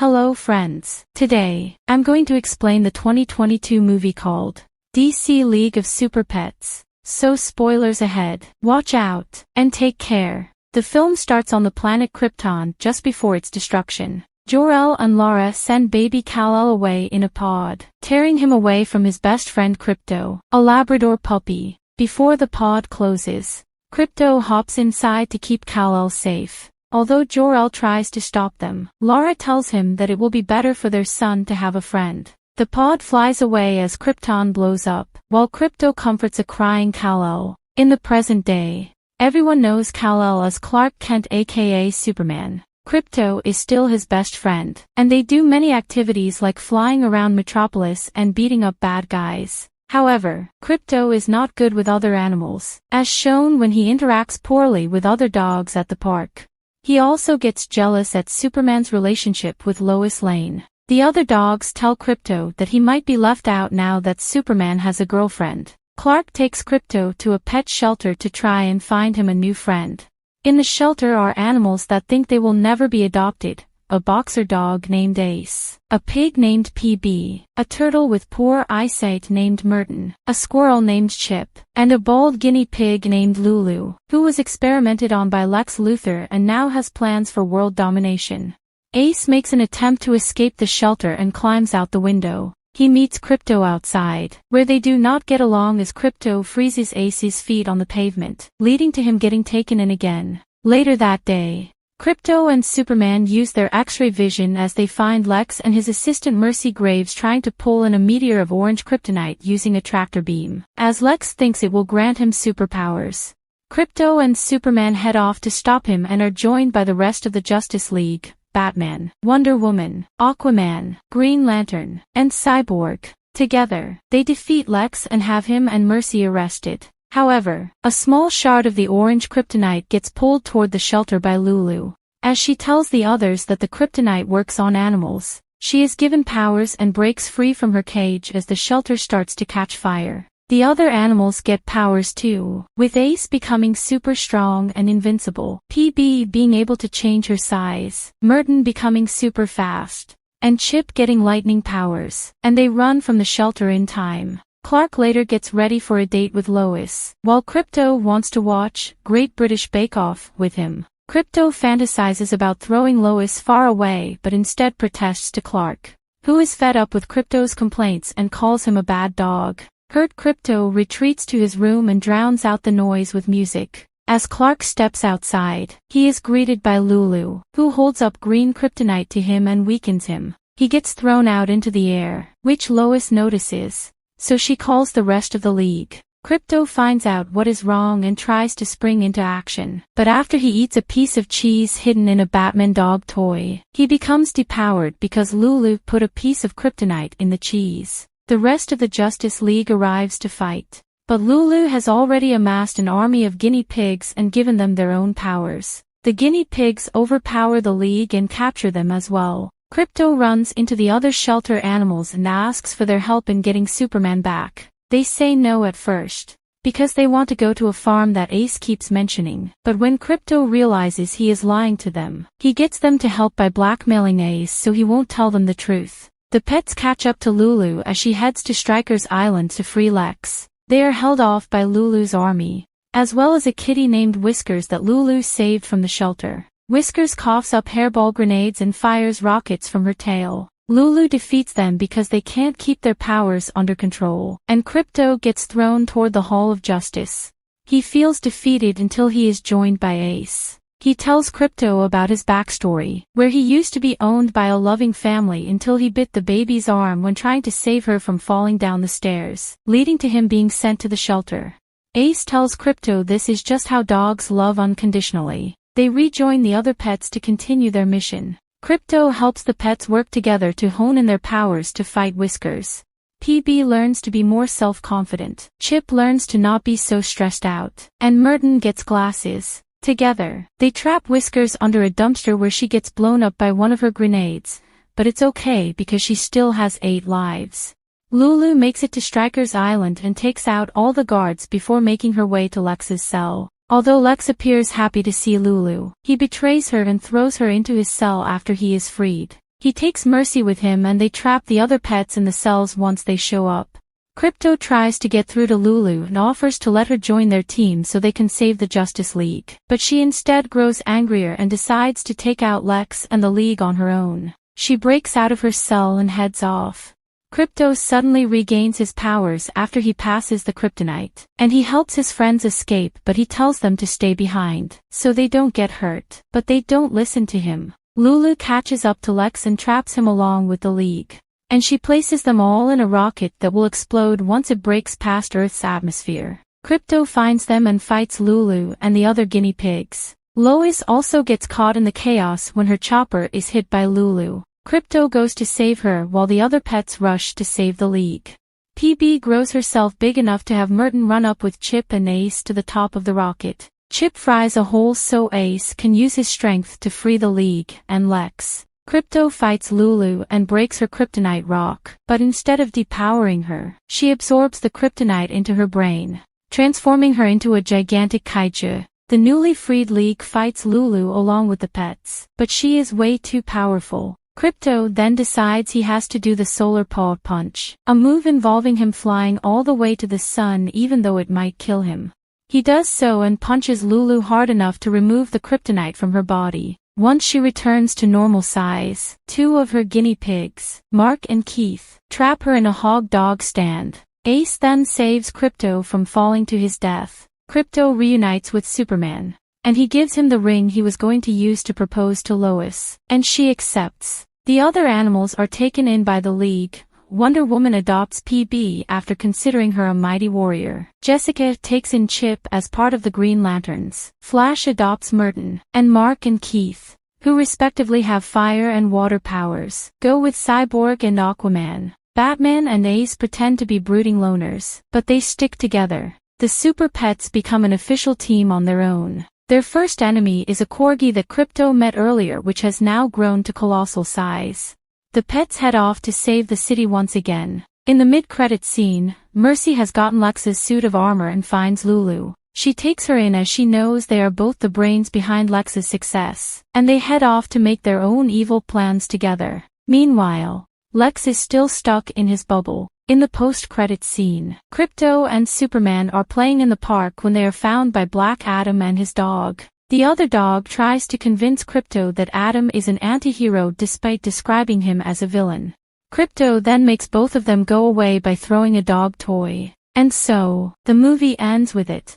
Hello friends. Today, I'm going to explain the 2022 movie called DC League of Super Pets. So spoilers ahead. Watch out, and take care. The film starts on the planet Krypton just before its destruction. Jor-El and Lara send baby Kal-El away in a pod, tearing him away from his best friend Krypto, a Labrador puppy. Before the pod closes, Krypto hops inside to keep Kal-El safe. Although Jor-El tries to stop them, Lara tells him that it will be better for their son to have a friend. The pod flies away as Krypton blows up, while Krypto comforts a crying Kal-El. In the present day, everyone knows Kal-El as Clark Kent aka Superman. Krypto is still his best friend, and they do many activities like flying around Metropolis and beating up bad guys. However, Krypto is not good with other animals, as shown when he interacts poorly with other dogs at the park. He also gets jealous at Superman's relationship with Lois Lane. The other dogs tell Krypto that he might be left out now that Superman has a girlfriend. Clark takes Krypto to a pet shelter to try and find him a new friend. In the shelter are animals that think they will never be adopted. A boxer dog named Ace, a pig named PB, a turtle with poor eyesight named Merton, a squirrel named Chip, and a bald guinea pig named Lulu, who was experimented on by Lex Luthor and now has plans for world domination. Ace makes an attempt to escape the shelter and climbs out the window. He meets Krypto outside, where they do not get along as Krypto freezes Ace's feet on the pavement, leading to him getting taken in again. Later that day, Krypto and Superman use their X-ray vision as they find Lex and his assistant Mercy Graves trying to pull in a meteor of orange kryptonite using a tractor beam, as Lex thinks it will grant him superpowers. Krypto and Superman head off to stop him and are joined by the rest of the Justice League, Batman, Wonder Woman, Aquaman, Green Lantern, and Cyborg. Together, they defeat Lex and have him and Mercy arrested. However, a small shard of the orange kryptonite gets pulled toward the shelter by Lulu. As she tells the others that the kryptonite works on animals, she is given powers and breaks free from her cage as the shelter starts to catch fire. The other animals get powers too, with Ace becoming super strong and invincible, PB being able to change her size, Merton becoming super fast, and Chip getting lightning powers, and they run from the shelter in time. Clark later gets ready for a date with Lois, while Krypto wants to watch Great British Bake Off with him. Krypto fantasizes about throwing Lois far away but instead protests to Clark, who is fed up with Krypto's complaints and calls him a bad dog. Hurt Krypto retreats to his room and drowns out the noise with music. As Clark steps outside, he is greeted by Lulu, who holds up green kryptonite to him and weakens him. He gets thrown out into the air, which Lois notices, so she calls the rest of the league. Krypto finds out what is wrong and tries to spring into action, but after he eats a piece of cheese hidden in a Batman dog toy, he becomes depowered because Lulu put a piece of kryptonite in the cheese. The rest of the Justice League arrives to fight, but Lulu has already amassed an army of guinea pigs and given them their own powers. The guinea pigs overpower the League and capture them as well. Krypto runs into the other shelter animals and asks for their help in getting Superman back. They say no at first, because they want to go to a farm that Ace keeps mentioning. But when Krypto realizes he is lying to them, he gets them to help by blackmailing Ace so he won't tell them the truth. The pets catch up to Lulu as she heads to Stryker's Island to free Lex. They are held off by Lulu's army, as well as a kitty named Whiskers that Lulu saved from the shelter. Whiskers coughs up hairball grenades and fires rockets from her tail. Lulu defeats them because they can't keep their powers under control, and Krypto gets thrown toward the Hall of Justice. He feels defeated until he is joined by Ace. He tells Krypto about his backstory, where he used to be owned by a loving family until he bit the baby's arm when trying to save her from falling down the stairs, leading to him being sent to the shelter. Ace tells Krypto this is just how dogs love unconditionally. They rejoin the other pets to continue their mission. Krypto helps the pets work together to hone in their powers to fight Whiskers. PB learns to be more self-confident. Chip learns to not be so stressed out. And Merton gets glasses. Together, they trap Whiskers under a dumpster where she gets blown up by one of her grenades, but it's okay because she still has 8 lives. Lulu makes it to Stryker's Island and takes out all the guards before making her way to Lex's cell. Although Lex appears happy to see Lulu, he betrays her and throws her into his cell after he is freed. He takes Mercy with him and they trap the other pets in the cells once they show up. Krypto tries to get through to Lulu and offers to let her join their team so they can save the Justice League. But she instead grows angrier and decides to take out Lex and the League on her own. She breaks out of her cell and heads off. Krypto suddenly regains his powers after he passes the kryptonite, and he helps his friends escape, but he tells them to stay behind, so they don't get hurt. But they don't listen to him. Lulu catches up to Lex and traps him along with the League. And she places them all in a rocket that will explode once it breaks past Earth's atmosphere. Krypto finds them and fights Lulu and the other guinea pigs. Lois also gets caught in the chaos when her chopper is hit by Lulu. Krypto goes to save her while the other pets rush to save the League. PB grows herself big enough to have Merton run up with Chip and Ace to the top of the rocket. Chip fries a hole so Ace can use his strength to free the League and Lex. Krypto fights Lulu and breaks her kryptonite rock, but instead of depowering her, she absorbs the kryptonite into her brain, transforming her into a gigantic kaiju. The newly freed League fights Lulu along with the pets, but she is way too powerful. Krypto then decides he has to do the solar paw punch, a move involving him flying all the way to the sun even though it might kill him. He does so and punches Lulu hard enough to remove the kryptonite from her body. Once she returns to normal size, two of her guinea pigs, Mark and Keith, trap her in a hog dog stand. Ace then saves Krypto from falling to his death. Krypto reunites with Superman, and he gives him the ring he was going to use to propose to Lois, and she accepts. The other animals are taken in by the League. Wonder Woman adopts PB after considering her a mighty warrior. Jessica takes in Chip as part of the Green Lanterns. Flash adopts Merton, and Mark and Keith, who respectively have fire and water powers, go with Cyborg and Aquaman. Batman and Ace pretend to be brooding loners, but they stick together. The Super Pets become an official team on their own. Their first enemy is a corgi that Krypto met earlier, which has now grown to colossal size. The pets head off to save the city once again. In the mid-credits scene, Mercy has gotten Lex's suit of armor and finds Lulu. She takes her in as she knows they are both the brains behind Lex's success, and they head off to make their own evil plans together. Meanwhile, Lex is still stuck in his bubble. In the post-credits scene, Krypto and Superman are playing in the park when they are found by Black Adam and his dog. The other dog tries to convince Krypto that Adam is an anti-hero despite describing him as a villain. Krypto then makes both of them go away by throwing a dog toy. And so, the movie ends with it.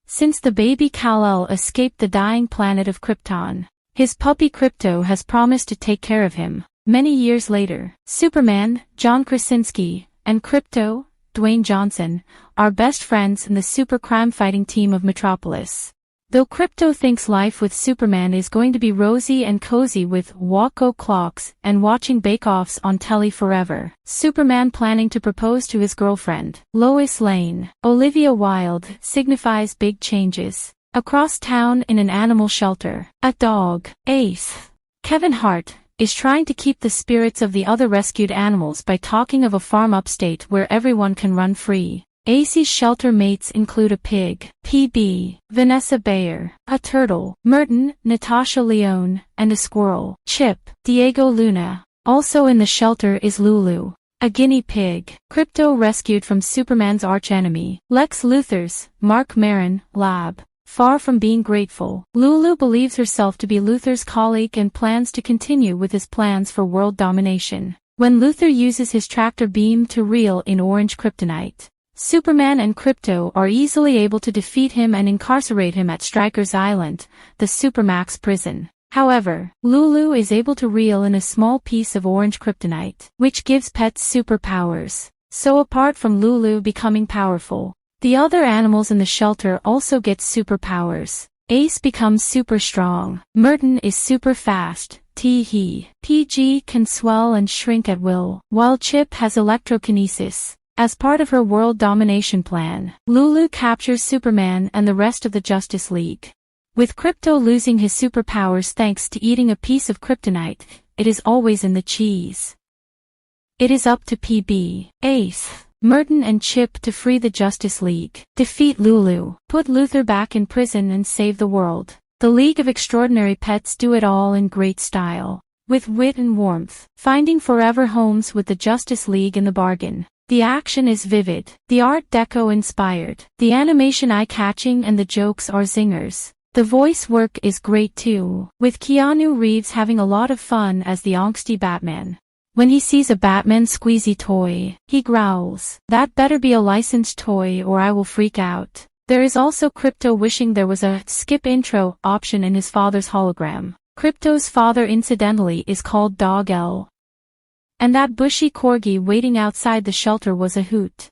Since the baby Kal-El escaped the dying planet of Krypton, his puppy Krypto has promised to take care of him. Many years later, Superman, John Krasinski, and Krypto, Dwayne Johnson, are best friends in the super crime fighting team of Metropolis. Though Krypto thinks life with Superman is going to be rosy and cozy with Walk-O clocks and watching bake-offs on telly forever, Superman planning to propose to his girlfriend, Lois Lane, Olivia Wilde, signifies big changes. Across town in an animal shelter, a dog, Ace, Kevin Hart, is trying to keep the spirits of the other rescued animals by talking of a farm upstate where everyone can run free. Ace's shelter mates include a pig, PB, Vanessa Bayer, a turtle, Merton, Natasha Lyonne, and a squirrel, Chip, Diego Luna. Also in the shelter is Lulu, a guinea pig, Krypto rescued from Superman's archenemy, Lex Luthor's, Mark Maron, lab. Far from being grateful, Lulu believes herself to be Luthor's colleague and plans to continue with his plans for world domination. When Luthor uses his tractor beam to reel in orange kryptonite, Superman and Krypto are easily able to defeat him and incarcerate him at Stryker's Island, the Supermax prison. However, Lulu is able to reel in a small piece of orange kryptonite, which gives pets superpowers. So apart from Lulu becoming powerful, the other animals in the shelter also get superpowers. Ace becomes super strong. Merton is super fast. Tee-hee. PG can swell and shrink at will, while Chip has electrokinesis. As part of her world domination plan, Lulu captures Superman and the rest of the Justice League. With Krypto losing his superpowers thanks to eating a piece of kryptonite, it is always in the cheese. It is up to PB, Ace, Merton and Chip to free the Justice League, defeat Lulu, put Luthor back in prison and save the world. The League of Extraordinary Pets do it all in great style. With wit and warmth, finding forever homes with the Justice League in the bargain. The action is vivid, the Art Deco inspired, the animation eye-catching and the jokes are zingers. The voice work is great too, with Keanu Reeves having a lot of fun as the angsty Batman. When he sees a Batman squeezy toy, he growls, "That better be a licensed toy or I will freak out." There is also Krypto wishing there was a skip intro option in his father's hologram. Krypto's father incidentally is called Dog L. And that bushy corgi waiting outside the shelter was a hoot.